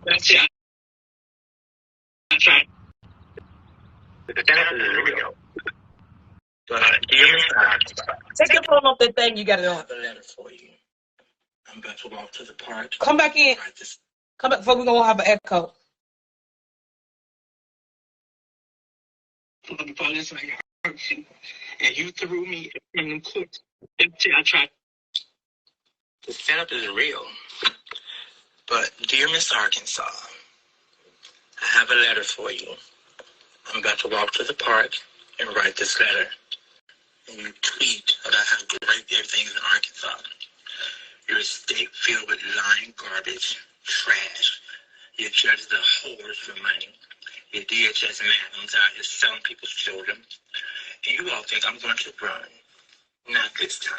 That's it. That's right. The therapy is real. But dear take your phone off that thing. You got it on. I have a letter for you. I'm about to walk to the park. Come back in. Come back before we're going to have an echo. Police, I hurt you. And you threw me in the court. I tried. The setup is real. But dear Miss Arkansas, I have a letter for you. I'm about to walk to the park and write this letter. And you tweet about how great everything is in Arkansas. You're a state filled with lying garbage, trash. Your judges are whores for money. Your DHS madams out here selling people's children. And you all think I'm going to run. Not this time.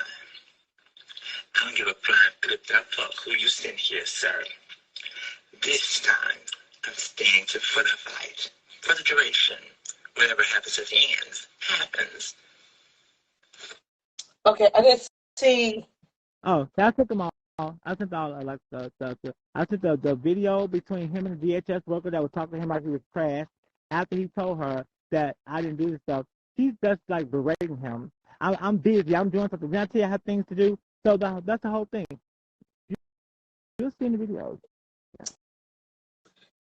I don't give a flying flip-flop who you send here, sir. This time, I'm staying for the fight. For the duration. Whatever happens at the end, happens. Okay, I didn't see. Oh, I took them all. I sent all like I sent the video between him and the DHS worker that was talking to him like he was trash. After he told her that I didn't do this stuff, she's just like berating him. I'm busy. I'm doing something. Did I tell you I have things to do? So that's the whole thing. You'll see in the videos.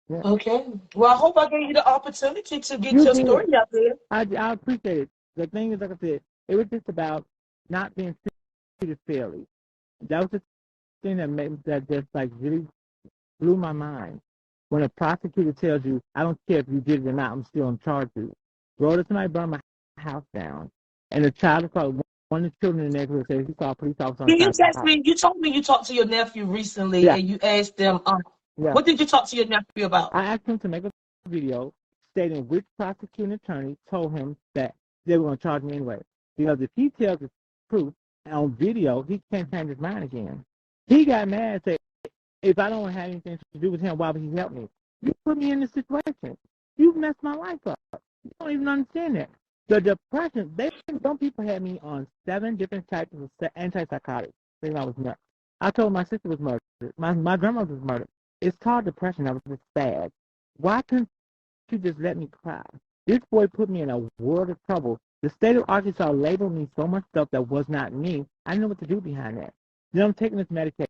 Yeah. Okay. Well, I hope I gave you the opportunity to get your story out there. I appreciate it. The thing is, like I said, it was just about not being treated fairly. That was the thing that just like really blew my mind. When a prosecutor tells you, I don't care if you did it or not, I'm still in charge of you. Bro, somebody burned my house down. And the child called one of the children in the neighborhood said he saw a police officer on the side. You told me you talked to your nephew recently and you asked them, what did you talk to your nephew about? I asked him to make a video stating which prosecuting attorney told him that they were going to charge me anyway. Because if he tells the truth on video, he can't change his mind again. He got mad and said, if I don't have anything to do with him, why would he help me? You put me in this situation. You messed my life up. You don't even understand that. The depression, some people had me on 7 different types of antipsychotics. Thinking I was nuts. I told my sister was murdered. My grandmother was murdered. It's called depression. I was just sad. Why couldn't you just let me cry? This boy put me in a world of trouble. The state of Arkansas labeled me so much stuff that was not me. I didn't know what to do behind that. Then I'm taking this medication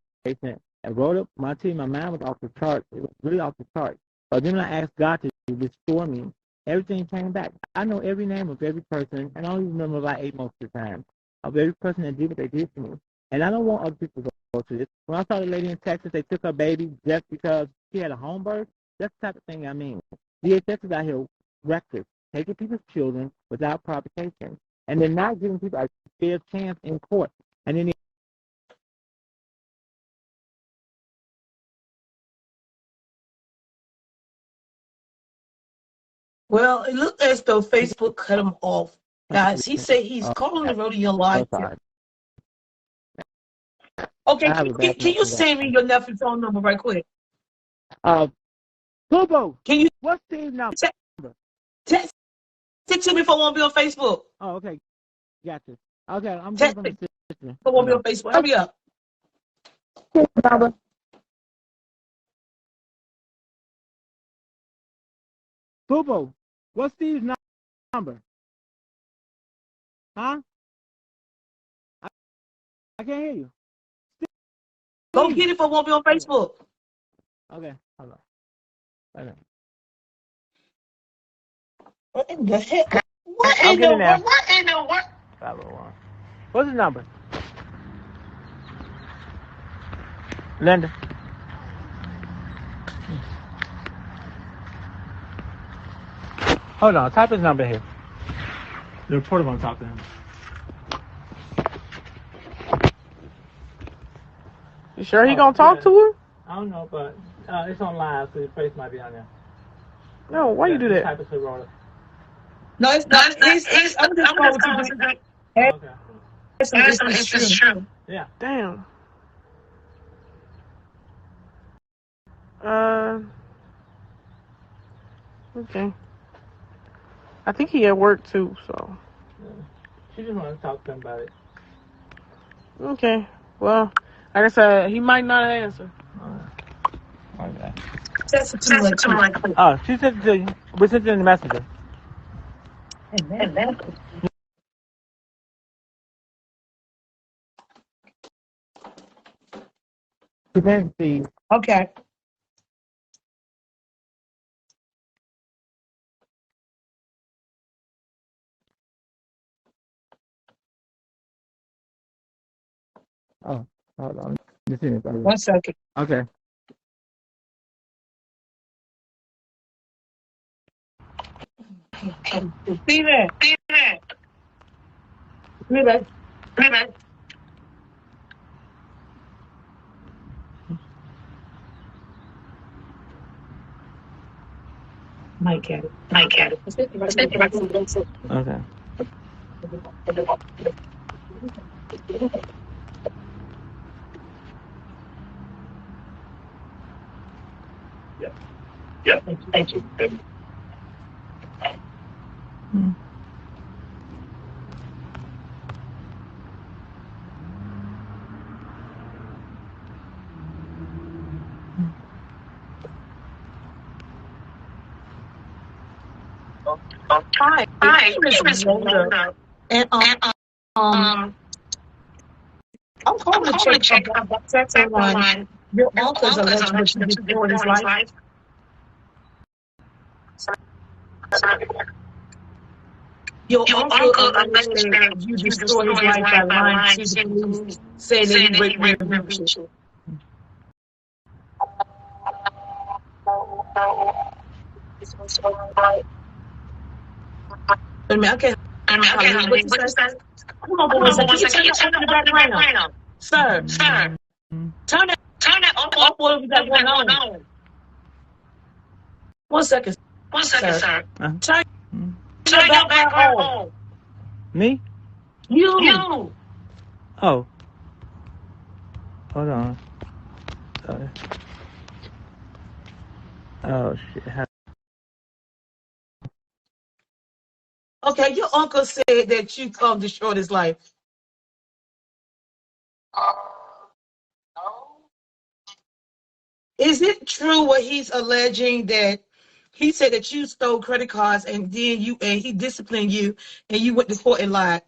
and wrote up my team. My mind was off the chart. It was really off the chart. But then when I asked God to restore me, everything came back. I know every name of every person, and I don't even remember about 8 most of the time, of every person that did what they did to me. And I don't want other people to go through this. When I saw the lady in Texas, they took her baby just because she had a home birth. That's the type of thing I mean. DHS is out here reckless, taking people's children without provocation, and they're not giving people a fair chance in court. And then well, it looked as though Facebook cut him off. Guys, he said he's calling the rodeo live. Okay, can you send me your nephew's phone number right quick? Bobo, can you? What's the number? Text it to me if I won't be on Facebook. Oh, okay. Gotcha. Okay, I'm text it. If I won't be on Facebook. Hurry up. Bobo, what's Steve's number? Huh? I can't hear you. Go get it if I won't be on Facebook. Okay, hold on. Okay. What in the heck? What in the world? 501. What's his number? Linda. Hold on, type his number here. The reporter wants to talk to him. You sure he gonna talk to her? I don't know, but it's on live, so his face might be on there. No, why you do that? Type it to Rhoda. No, it's not. I'm just going to okay. It's true. Yeah. Damn. Okay. I think he at work too, so. Yeah. She just wanted to talk to him about it. Okay. Well, like I said, he might not answer. Okay. Text it to me like quick. Oh, she sent it to you. We sent it in the messenger. And then, She sent the. okay. Oh, hold on. Just see it. 1 second. Okay. Steven. Steven. Mike had it. Okay. Thank you. Hi, Miss Rhoda. And I'm calling to check about that text line. Your uncle's alleged that you destroyed his life. Your uncle alleged that you destroyed his life by lying to the police, saying that he raped me and beat you. I mean, I can't. What you say? Hold on for 1 second. Can you turn that on in the background? Sir, turn that off whatever you got going on. 1 second. Sir. Turn your background on. Me? You. Oh. Hold on. Sorry. Oh shit. Okay, your uncle said that you destroyed his life. Is it true what he's alleging, that he said that you stole credit cards and then he disciplined you and you went to court and lied?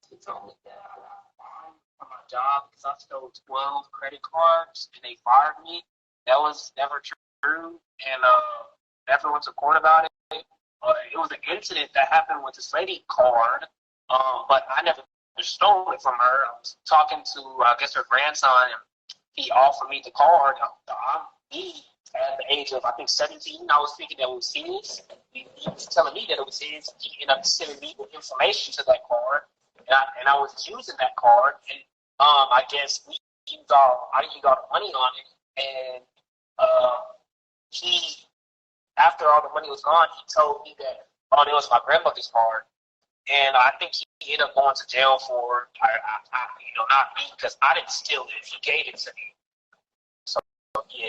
He told me that I got fired from my job because I stole 12 credit cards and they fired me. That was never true, and never went to court about it. It was an incident that happened with this lady card, but I never stole it from her. I was talking to, I guess, her grandson, and he offered me the card. Me, at the age of, I think, 17, I was thinking that it was his. He was telling me that it was his. He ended up sending me the information to that card, and I was using that card, and I guess I used all the money on it, and he, after all the money was gone, he told me that, oh, it was my grandmother's card. And I think he ended up going to jail for, not me, because I didn't steal it. He gave it to me. So, yeah,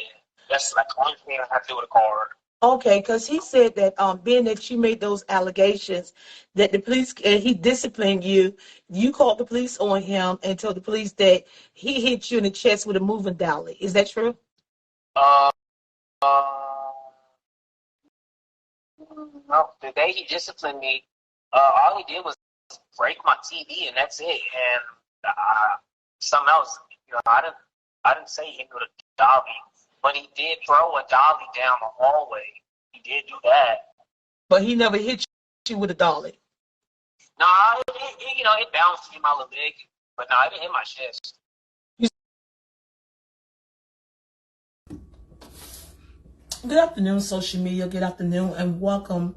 that's like the only thing I have to do with a card. Okay, because he said that being that you made those allegations, that the police, he disciplined you, you called the police on him and told the police that he hit you in the chest with a moving dolly. Is that true? No, the day he disciplined me, all he did was break my TV, and that's it. And something else, I didn't say he hit me with a dolly, but he did throw a dolly down the hallway. He did do that. But he never hit you with a dolly. No, it bounced in my little leg, but no, it didn't hit my chest. Good afternoon, social media. Good afternoon, and welcome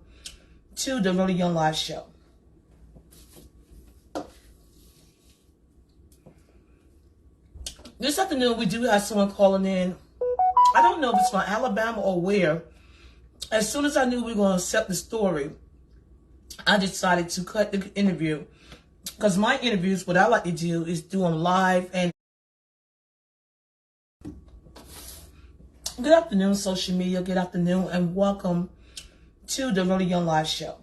to the Really Young Live Show. This afternoon, we do have someone calling in. I don't know if it's from Alabama or where. As soon as I knew we were going to set the story, I decided to cut the interview. Because my interviews, what I like to do is do them live. And good afternoon, social media. Good afternoon, and welcome to the Really Young Live Show.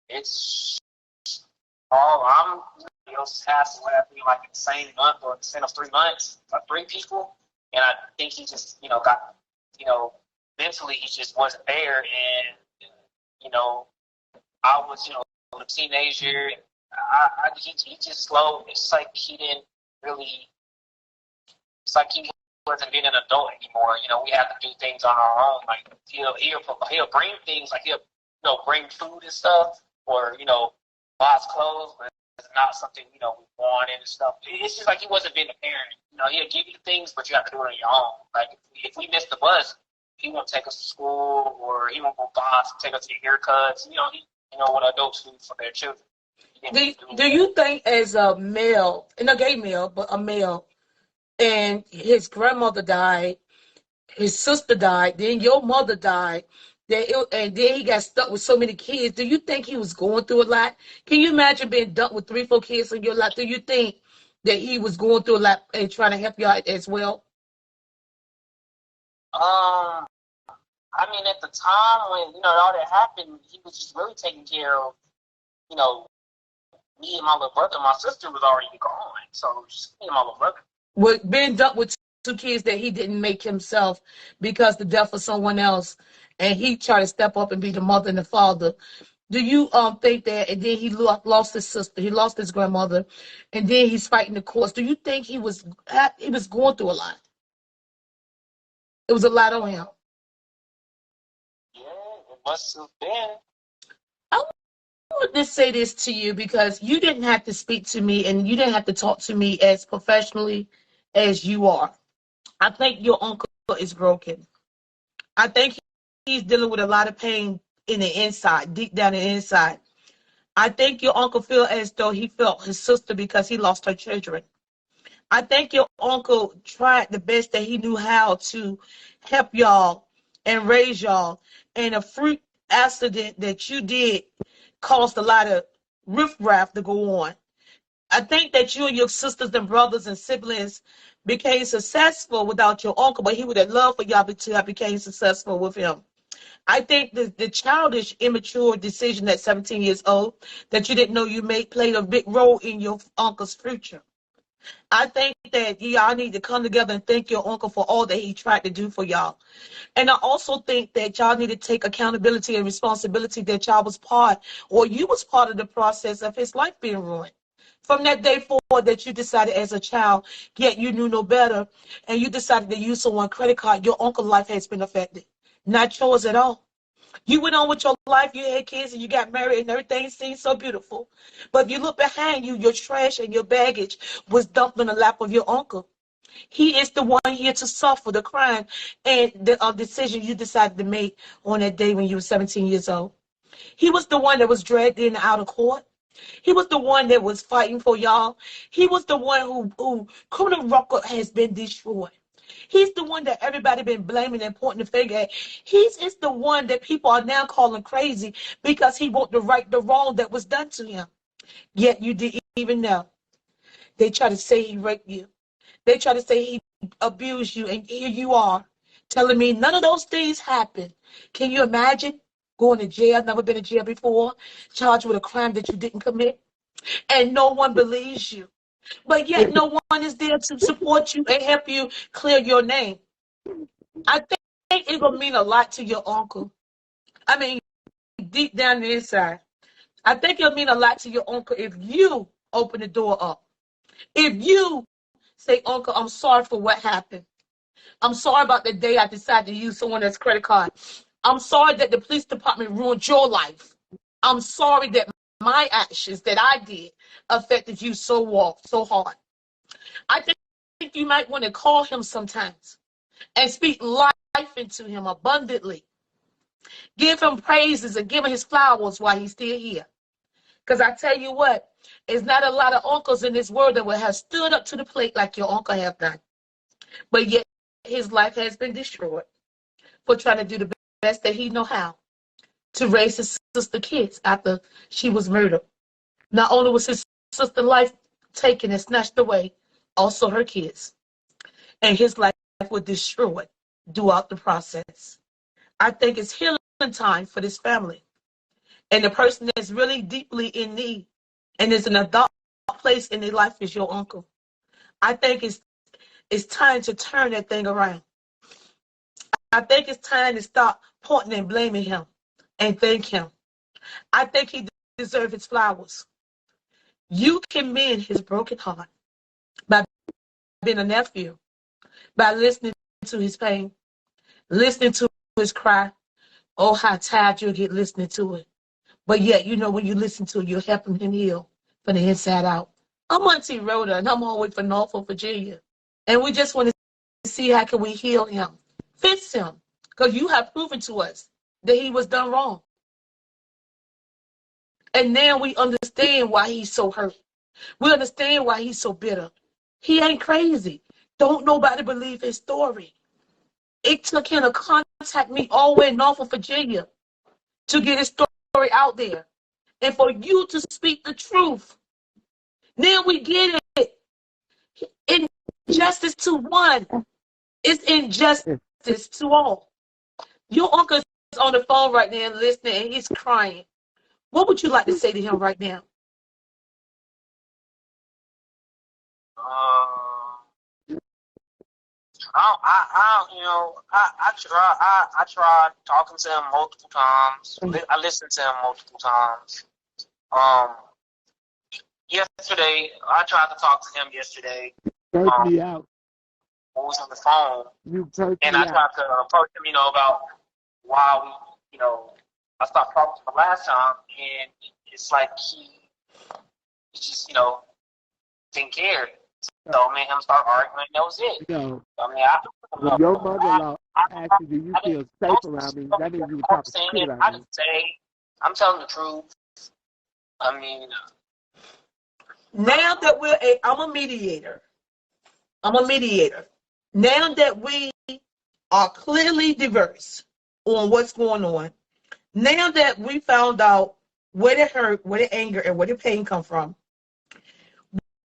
It's I'm passed away, I think, like in the same month or in the span of 3 months, 3 people. And I think he just, got, mentally he just wasn't there. And, I was, a teenager. He just slowed. It's like he didn't really, it's like he wasn't being an adult anymore. We have to do things on our own. Like he'll bring things, like he'll, bring food and stuff, or, buy us clothes, but it's not something, we wanted and stuff. It's just like he wasn't being a parent. He'll give you things, but you have to do it on your own. Like if we missed the bus, he won't take us to school, or he won't go buy us, take us to haircuts. What adults do for their children. Do you think, as a male, and a gay male, but a male, and his grandmother died, his sister died, then your mother died, and then he got stuck with so many kids, do you think he was going through a lot? Can you imagine being dumped with 3, 4 kids in your life? Do you think that he was going through a lot and trying to help you out as well? I mean, at the time when, all that happened, he was just really taking care of, me and my little brother. My sister was already gone, so just me and my little brother. With being dumped with 2 kids that he didn't make himself because the death of someone else, and he tried to step up and be the mother and the father. Do you think that, and then he lost his sister, he lost his grandmother, and then he's fighting the courts? Do you think he was going through a lot? It was a lot on him. Yeah, it must have been. I want to say this to you because you didn't have to speak to me, and you didn't have to talk to me as professionally as you are. I think your uncle is broken. I think he's dealing with a lot of pain in the inside, deep down in the inside. I think your uncle feel as though he felt his sister because he lost her children. I think your uncle tried the best that he knew how to help y'all and raise y'all. And a freak accident that you did caused a lot of riffraff to go on. I think that you and your sisters and brothers and siblings became successful without your uncle, but he would have loved for y'all to have became successful with him. I think the childish, immature decision at 17 years old that you didn't know you played a big role in your uncle's future. I think that y'all need to come together and thank your uncle for all that he tried to do for y'all. And I also think that y'all need to take accountability and responsibility that y'all was part, or you was part of the process of his life being ruined. From that day forward that you decided as a child, yet you knew no better, and you decided to use someone's credit card, your uncle's life has been affected. Not yours at all. You went on with your life, you had kids, and you got married, and everything seemed so beautiful. But if you look behind you, your trash and your baggage was dumped in the lap of your uncle. He is the one here to suffer the crime and the decision you decided to make on that day when you were 17 years old. He was the one that was dragged in and out of court. He was the one that was fighting for y'all. He was the one who criminal record has been destroyed. He's the one that everybody been blaming and pointing the finger at. He's the one that people are now calling crazy because he won't right the wrong that was done to him. Yet you didn't even know. They try to say he raped you. They try to say he abused you, and here you are telling me none of those things happened. Can you imagine going to jail, never been in jail before, charged with a crime that you didn't commit, and no one believes you? But yet no one is there to support you and help you clear your name. I think it will mean a lot to your uncle. I mean, deep down the inside. I think it'll mean a lot to your uncle if you open the door up. If you say, Uncle, I'm sorry for what happened. I'm sorry about the day I decided to use someone else's credit card. I'm sorry that the police department ruined your life. I'm sorry that my actions that I did affected you so hard. I think you might want to call him sometimes and speak life into him abundantly. Give him praises and give him his flowers while he's still here. Because I tell you what, there's not a lot of uncles in this world that will have stood up to the plate like your uncle have done. But yet his life has been destroyed for trying to do the best that he know how to raise his sister kids after she was murdered. Not only was his sister's life taken and snatched away, also her kids. And his life was destroyed throughout the process. I think it's healing time for this family. And the person that's really deeply in need and is in a dark place in their life is your uncle. I think it's time to turn that thing around. I think it's time to stop pointing and blaming him and thank him. I think he deserves his flowers. You can mend his broken heart by being a nephew, by listening to his pain, listening to his cry. Oh, how tired you'll get listening to it. But yet, you know, when you listen to it, you're helping him heal from the inside out. I'm Auntie Rhoda, and I'm all the way from Norfolk, Virginia. And we just want to see how can we heal him, fix him, because you have proven to us that he was done wrong. And now we understand why he's so hurt. We understand why he's so bitter. He ain't crazy. Don't nobody believe his story. It took him to contact me all the way in Norfolk, Virginia to get his story out there and for you to speak the truth. Now we get it. Injustice to one is injustice to all. Your uncle is on the phone right now listening and he's crying. What would you like to say to him right now? I tried talking to him multiple times. I listened to him multiple times. Yesterday, I tried to talk to him yesterday. Take me out. I was on the phone. And I tried to approach him, about why we, I stopped talking to him last time, and it's like he just, didn't care. So me and him start arguing, that was it. When your mother-in-law asked you, do you feel safe around me, that means you were talking shit around me. I didn't say, I'm telling the truth. Now that I'm a mediator. Now that we are clearly diverse on what's going on, now that we found out where the hurt, where the anger, and where the pain come from,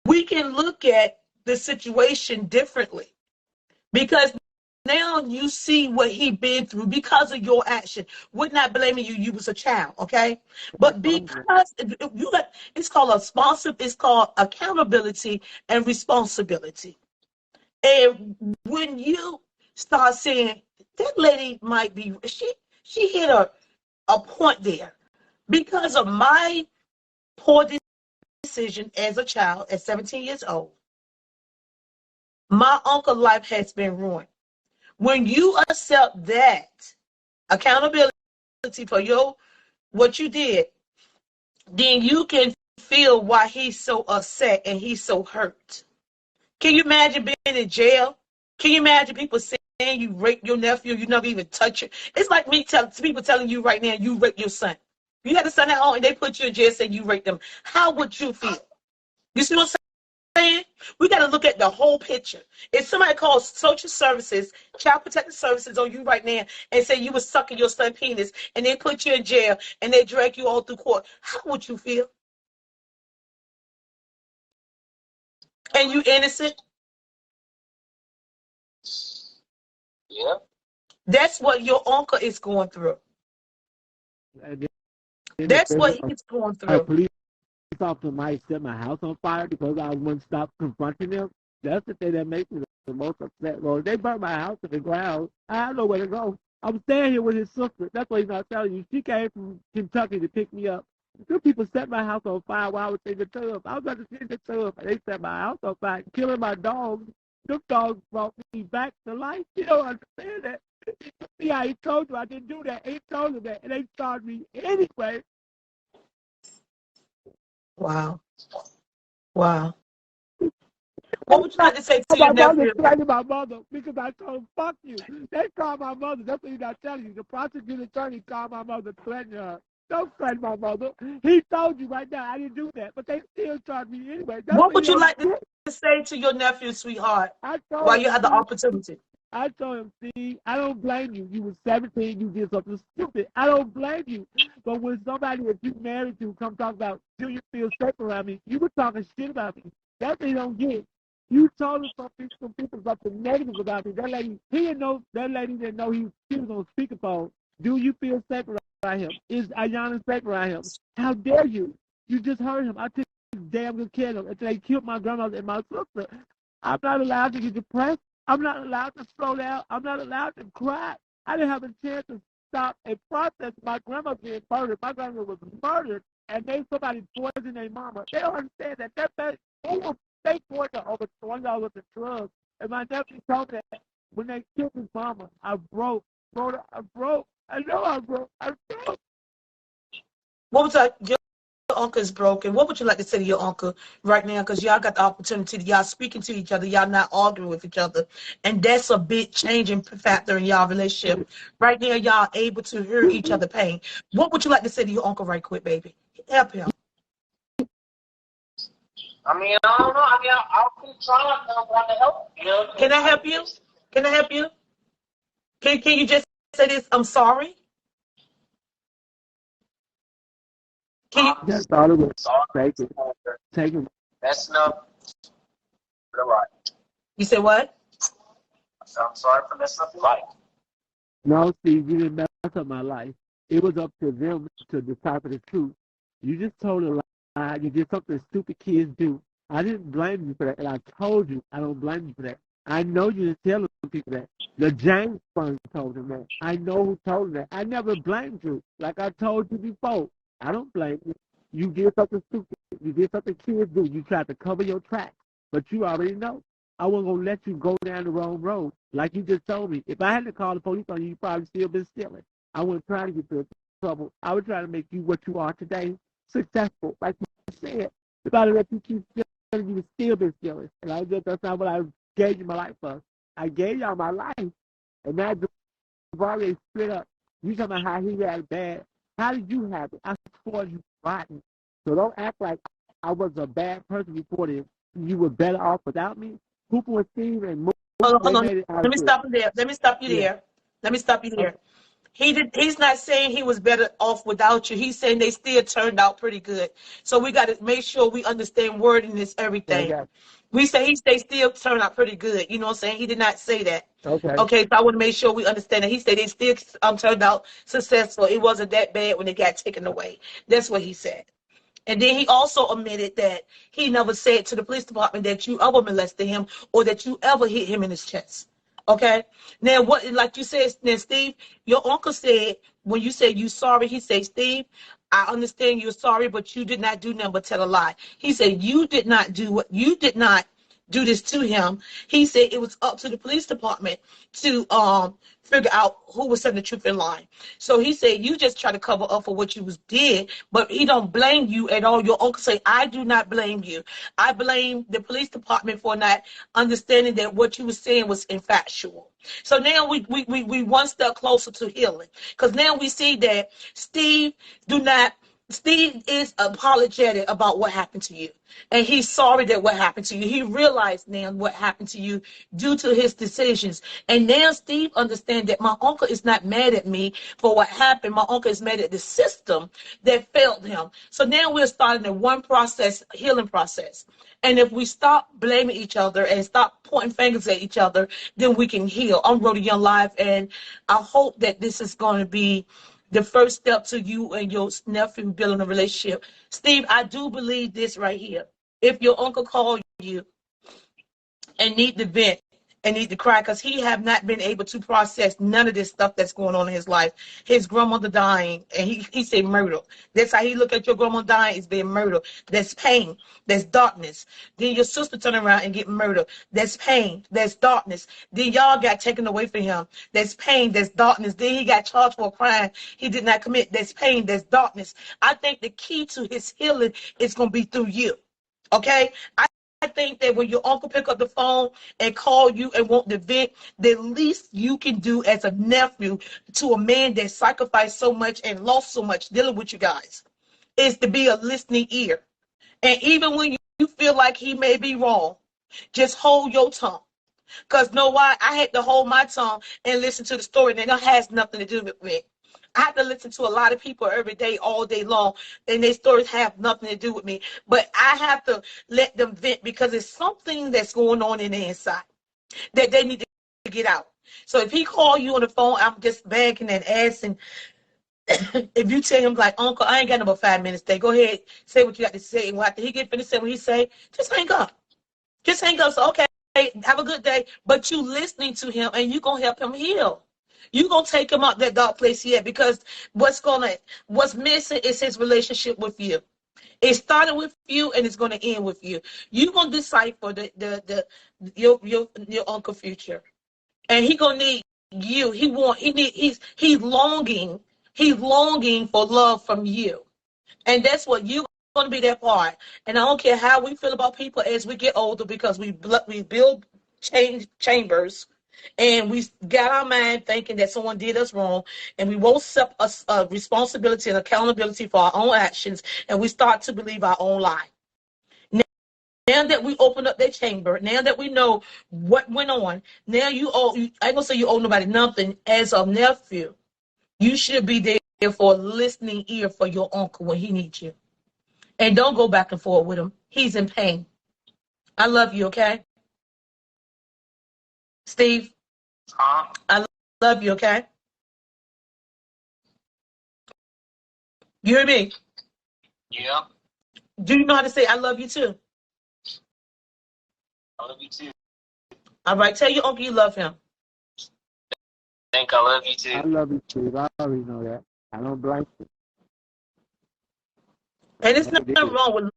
we can look at the situation differently. Because now you see what he been through because of your action. We're not blaming you. You was a child, okay? But because it's called accountability and responsibility. And when you start saying that lady might be, she hit a point there because of my poor decision as a child at 17 years old. My uncle's life has been ruined. When you accept that accountability for what you did, then you can feel why he's so upset and he's so hurt. Can you imagine being in jail? Can you imagine people saying you raped your nephew, you never even touch it? It's like me people telling you right now you raped your son. You had a son at home and they put you in jail saying you raped them. How would you feel? You see what I'm saying? We got to look at the whole picture. If somebody calls social services, child protective services on you right now and say you were sucking your son's penis and they put you in jail and they drag you all through court, how would you feel? And you innocent? Yeah. That's what your uncle is going through. That's what he's going through. A police officer might set my house on fire because I wouldn't stop confronting them. That's the thing that makes me the most upset. Well, they burnt my house to the ground. I don't know where to go. I'm staying here with his sister. That's what he's not telling you. She came from Kentucky to pick me up. Two people set my house on fire while I was in the tub. I was about to sit in the tub, and they set my house on fire, killing my dogs. Them dogs brought me back to life. You don't understand that. See how he told you I didn't do that. He told them that, and they charged me anyway. Wow. What would you like to say to your nephew? My mother because I told him, fuck you. They called my mother. That's what he's not telling you. The prosecuting attorney called my mother, threatening her. Don't threaten my mother. He told you right now I didn't do that, but they still charge me anyway. What would you like to say to your nephew, sweetheart, while you had the opportunity? I told him, see, I don't blame you. You were 17, you did something stupid. I don't blame you. But when somebody that you married to come talk about, do you feel safe around me? You were talking shit about me. That's what he don't get. You told him some people something negative about me. That lady didn't know he was on speakerphone. Do you feel safe around him? Is Ayana safe around him? How dare you? You just heard him. I took damn good kill them until they killed my grandmother and my sister. I'm not allowed to get depressed. I'm not allowed to slow down. I'm not allowed to cry. I didn't have a chance to stop and process my grandma being murdered. My grandma was murdered, and somebody poisoned their mama. They don't understand that. They poisoned her over $20 worth of drugs. And my nephew told me that when they killed his mama, I broke. I broke. I know I broke. I broke. What was that? Your uncle is broken. What would you like to say to your uncle right now? Because y'all got the opportunity. Y'all speaking to each other. Y'all not arguing with each other. And that's a big changing factor in y'all relationship. Right now, y'all able to hear each other pain. What would you like to say to your uncle right quick, baby? Help him. I mean, I don't know. I mean, I'll keep trying to want to help. You know? Can I help you? Can I help you? Can you just say this? I'm sorry. Can you? That's all it was. Take it. Take it. Messing up. You're right. You said what? I'm sorry for messing up your life. No, Steve, you didn't mess up my life. It was up to them to decipher the truth. You just told a lie. You did something stupid kids do. I didn't blame you for that, and I told you I don't blame you for that. I know you didn't tell people that. The James firm told them that. I know who told them that. I never blamed you. Like I told you before, I don't blame you. You did something stupid. You did something kids do. You tried to cover your tracks, but you already know. I wasn't going to let you go down the wrong road. Like you just told me. If I had to call the police on you, you probably still been stealing. I wasn't trying to get you in trouble. I was trying to make you what you are today, successful. Like you said, if I let you keep stealing, you would still been stealing. And that's not what I gave you my life for. I gave y'all my life. And now Javarius split up. You talking about how he had bad. How did you have it? I spoiled you rotten. So don't act like I was a bad person before this. You were better off without me. Cooper and Steve and Moon, Hold on. made it out Let me good. stop you there. Let me stop you there. Let me stop you there. He's not saying he was better off without you. He's saying they still turned out pretty good. So we got to make sure we understand wordiness, everything. We say they still turned out pretty good. You know what I'm saying? He did not say that. Okay, so I want to make sure we understand that. He said they still turned out successful. It wasn't that bad when it got taken away. That's what he said. And then he also admitted that he never said to the police department that you ever molested him or that you ever hit him in his chest. Okay? Now, what, like you said, then Steve, your uncle said, when you said you sorry, he said, Steve, I understand you're sorry, but you did not do nothing but tell a lie. He said, you did not do this to him. He said it was up to the police department to figure out who was telling the truth and lying. So he said you just try to cover up for what you did, but he don't blame you at all. Your uncle say, I do not blame you. I blame the police department for not understanding that what you were saying was factual. So now we one step closer to healing, because now we see that Steve is apologetic about what happened to you. And he's sorry that what happened to you. He realized now what happened to you due to his decisions. And now Steve understands that my uncle is not mad at me for what happened. My uncle is mad at the system that failed him. So now we're starting a one process, healing process. And if we stop blaming each other and stop pointing fingers at each other, then we can heal. I'm Rhoda Young Live, and I hope that this is going to be the first step to you and your nephew building a relationship. Steve, I do believe this right here. If your uncle called you and need to vent and need to cry, because he have not been able to process none of this stuff that's going on in his life. His grandmother dying, and he said murder. That's how he look at your grandma dying, is being murdered. That's pain. That's darkness. Then your sister turn around and get murdered. That's pain. That's darkness. Then y'all got taken away from him. That's pain. That's darkness. Then he got charged for a crime he did not commit. That's pain. That's darkness. I think the key to his healing is going to be through you. Okay? I think that when your uncle pick up the phone and call you and want to vent, the least you can do as a nephew to a man that sacrificed so much and lost so much dealing with you guys is to be a listening ear. And even when you feel like he may be wrong, just hold your tongue. Because know why? I had to hold my tongue and listen to the story, and it has nothing to do with me. I have to listen to a lot of people every day, all day long, and their stories have nothing to do with me. But I have to let them vent because it's something that's going on in the inside that they need to get out. So if he call you on the phone, I'm just begging and asking, if you tell him like, Uncle, I ain't got no more 5 minutes today. Go ahead, say what you got to say. And after he get finished saying what he say, just hang up. Just hang up. So okay, have a good day. But you listening to him and you gonna help him heal. You gonna take him out that dark place he had, because what's missing is his relationship with you. It started with you and it's gonna end with you. You gonna decipher your uncle future, and he gonna need you. He's longing for love from you, and that's what you gonna be that part. And I don't care how we feel about people as we get older, because we build chambers, and we got our mind thinking that someone did us wrong, and we won't accept responsibility and accountability for our own actions, and we start to believe our own lie. Now that we open up that chamber, now that we know what went on, now I ain't gonna say you owe nobody nothing. As a nephew, you should be there for a listening ear for your uncle when he needs you. And don't go back and forth with him. He's in pain. I love you, okay? Steve? Huh? I love you, okay? You hear me? Yeah. Do you know how to say I love you too? I love you too. All right, tell your uncle you love him. Think I love you too. I love you, Steve. I already know that. I don't blame you. And there's nothing wrong with